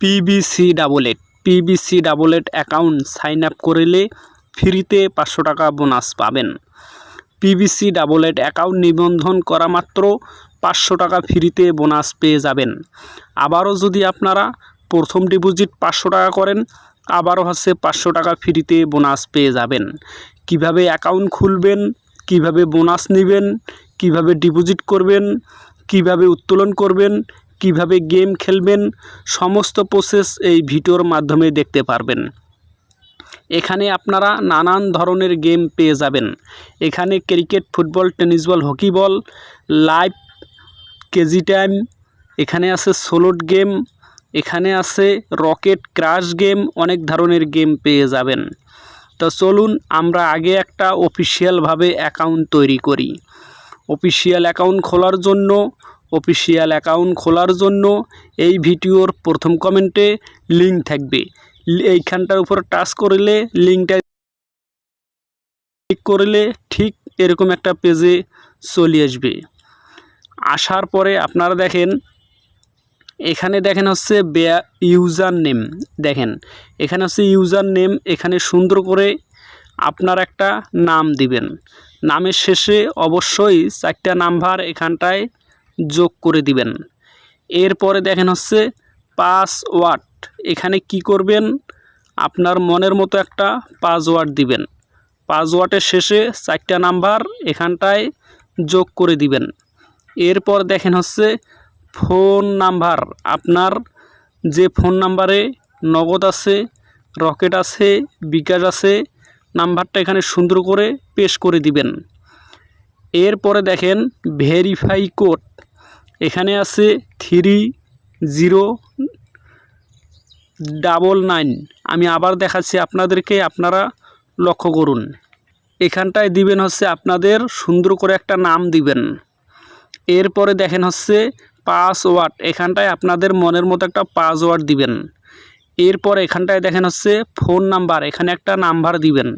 PVC account sign up করলে ফ্রিতে 500 টাকা বোনাস পাবেন। পিবিসি অ্যাকাউন্ট নিবন্ধন করা মাত্র 500 টাকা ফ্রিতে বোনাস পেয়ে যাবেন। আবারও যদি আপনারা প্রথম ডিপোজিট 500 টাকা করেন, আবারও 500 টাকা ফ্রিতে বোনাস পেয়ে যাবেন। কিভাবে অ্যাকাউন্ট খুলবেন, কিভাবে বোনাস নেবেন, কিভাবে ডিপোজিট করবেন, কিভাবে উত্তোলন করবেন, কিভাবে গেম খেলবেন, সমস্ত প্রসেস এই ভিডিওর মাধ্যমে দেখতে পারবেন। এখানে আপনারা নানান ধরনের গেম পেয়ে যাবেন। এখানে cricket, football, tennis ball, hockey ball, live, কেজি টাইম, এখানে আছে সোলোড গেম, এখানে আছে রকেট, ক্রাশ গেম, অনেক ধরনের গেম পেয়ে যাবেন। তো চলুন আমরা আগে একটা অফিসিয়ালভাবে অ্যাকাউন্ট তৈরি করি। অফিসিয়াল অ্যাকাউন্ট খোলার জন্য এই ভিডিওর প্রথম কমেন্টে লিঙ্ক থাকবে। এইখানটার উপর টাচ করলে লিঙ্কটা ক্লিক করলে ঠিক এরকম একটা পেজে চলে আসবে। আসার পরে আপনারা দেখেন, এখানে দেখেন ইউজার নেম, দেখেন এখানে ইউজার নেম। এখানে সুন্দর করে আপনার একটা নাম দিবেন। নামের শেষে অবশ্যই 4টা নাম্বার এখানটায় যোগ করে দিবেন। এরপরে দেখেন পাসওয়ার্ড। এখানে কি করবেন, আপনার মনের মতো একটা পাসওয়ার্ড দিবেন। পাসওয়ার্ডের শেষে 4টা নাম্বার এখানটায় যোগ করে দিবেন। এরপর দেখেন ফোন নাম্বার। আপনার যে ফোন নাম্বারে নগদ আছে, রকেট আছে, বিকাশ আছে, নাম্বারটা এখানে সুন্দর করে পেস্ট করে দিবেন। এরপরে দেখেন ভেরিফাই কোড। এখানে আছে 3099। আমি আবার দেখাচ্ছি আপনাদেরকে, আপনারা লক্ষ্য করুন। এখানটায় দিবেন আপনাদের সুন্দর করে একটা নাম দিবেন। এরপরে দেখেন পাসওয়ার্ড। এখানটায় আপনাদের মনের মতো একটা পাসওয়ার্ড দিবেন। এরপর এখানটায় দেখেন ফোন নাম্বার, এখানে একটা নাম্বার দিবেন।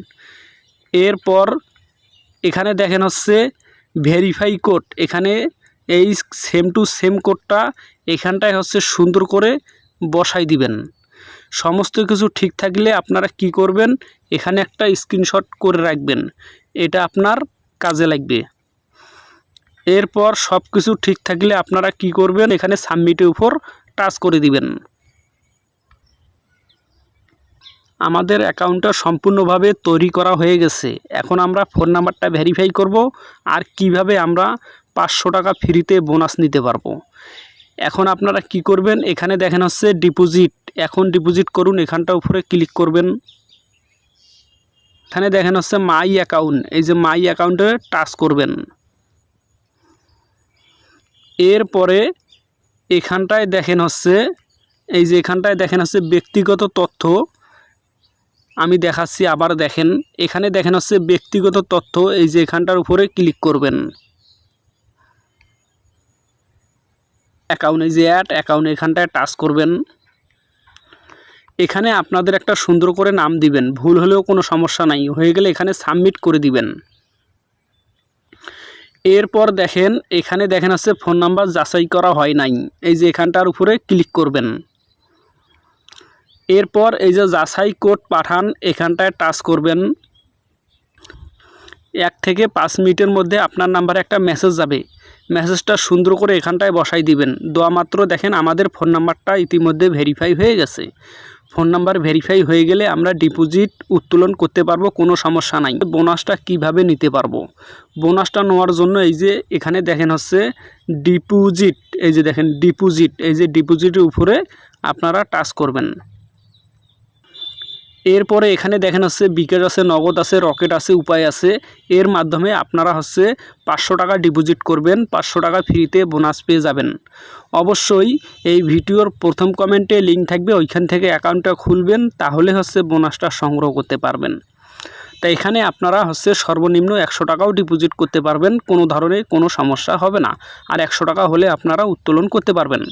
এরপর এখানে দেখেন ভেরিফাই কোড। এখানে এই সেম টু সেম কোডটা এখানটায় সুন্দর করে বসাই দিবেন। সমস্ত কিছু ঠিক থাকলে আপনারা কি করবেন, এখানে একটা স্ক্রিনশট করে রাখবেন, এটা আপনার কাজে লাগবে। এরপর সব কিছু ঠিক থাকলে আপনারা কি করবেন, এখানে সাবমিটের উপর টাচ করে দিবেন। আমাদের অ্যাকাউন্টটা সম্পূর্ণভাবে তৈরি করা হয়ে গেছে। এখন আমরা ফোন নাম্বারটা ভেরিফাই করব আর কিভাবে আমরা 500 টাকা ফ্রিতে বোনাস নিতে পারবো। এখন আপনারা কি করবেন, এখানে দেখেন ডিপোজিট। এখন ডিপোজিট করুন, এখানটা উপরে ক্লিক করবেন। এখানে দেখেন মাই অ্যাকাউন্ট, এই যে মাই অ্যাকাউন্টে টাচ করবেন। এরপরে এখানটায় দেখেন এই যে এখানটায় দেখেন ব্যক্তিগত তথ্য। আমি দেখাচ্ছি, আবার দেখেন এখানে দেখেন ব্যক্তিগত তথ্য। এই যে এখানটার উপরে ক্লিক করবেন। অ্যাকাউন্ট, এই যে অ্যাড অ্যাকাউন্ট, এখানটায় টাচ করবেন। এখানে আপনাদের একটা সুন্দর করে নাম দিবেন, ভুল হলেও কোনো সমস্যা নাই, হয়ে গেলে এখানে সাবমিট করে দিবেন। এরপর দেখেন এখানে দেখেন ফোন নাম্বার যাচাই করা হয় নাই, এই যে এখানটার উপরে ক্লিক করবেন। এরপর এই যে যাচাই কোড পাঠান, এখানটায় টাচ করবেন। 1 থেকে 5 মিনিটের মধ্যে আপনার নাম্বারে একটা মেসেজ যাবে। মেসেজটা সুন্দর করে এখানটায় বসাই দিবেন। দেওয়া মাত্র দেখেন আমাদের ফোন নাম্বারটা ইতিমধ্যে ভেরিফাই হয়ে গেছে। ফোন নাম্বার ভেরিফাই হয়ে গেলে আমরা ডিপোজিট উত্তোলন করতে পারবো, কোনো সমস্যা নাই। বোনাসটা কিভাবে নিতে পারবো, বোনাসটা নেওয়ার জন্য এই যে এখানে দেখেন ডিপোজিট, এই যে দেখেন ডিপোজিট, এই যে ডিপোজিটের উপরে আপনারা টাচ করবেন। এরপরে এখানে দেখেন বিকাশ আছে, নগদ আছে, রকেট আছে, উপায় আছে। এর মাধ্যমে আপনারা 500 টাকা ডিপোজিট করবেন, 500 টাকা ফ্রিতে বোনাস পেয়ে যাবেন। অবশ্যই এই ভিডিওর প্রথম কমেন্টে লিঙ্ক থাকবে, ওইখান থেকে অ্যাকাউন্টটা খুলবেন, তাহলে বোনাসটা সংগ্রহ করতে পারবেন। তাই এখানে আপনারা সর্বনিম্ন 100 টাকাও ডিপোজিট করতে পারবেন, কোনো ধরনের কোনো সমস্যা হবে না। আর 100 টাকা হলে আপনারা উত্তোলন করতে পারবেন।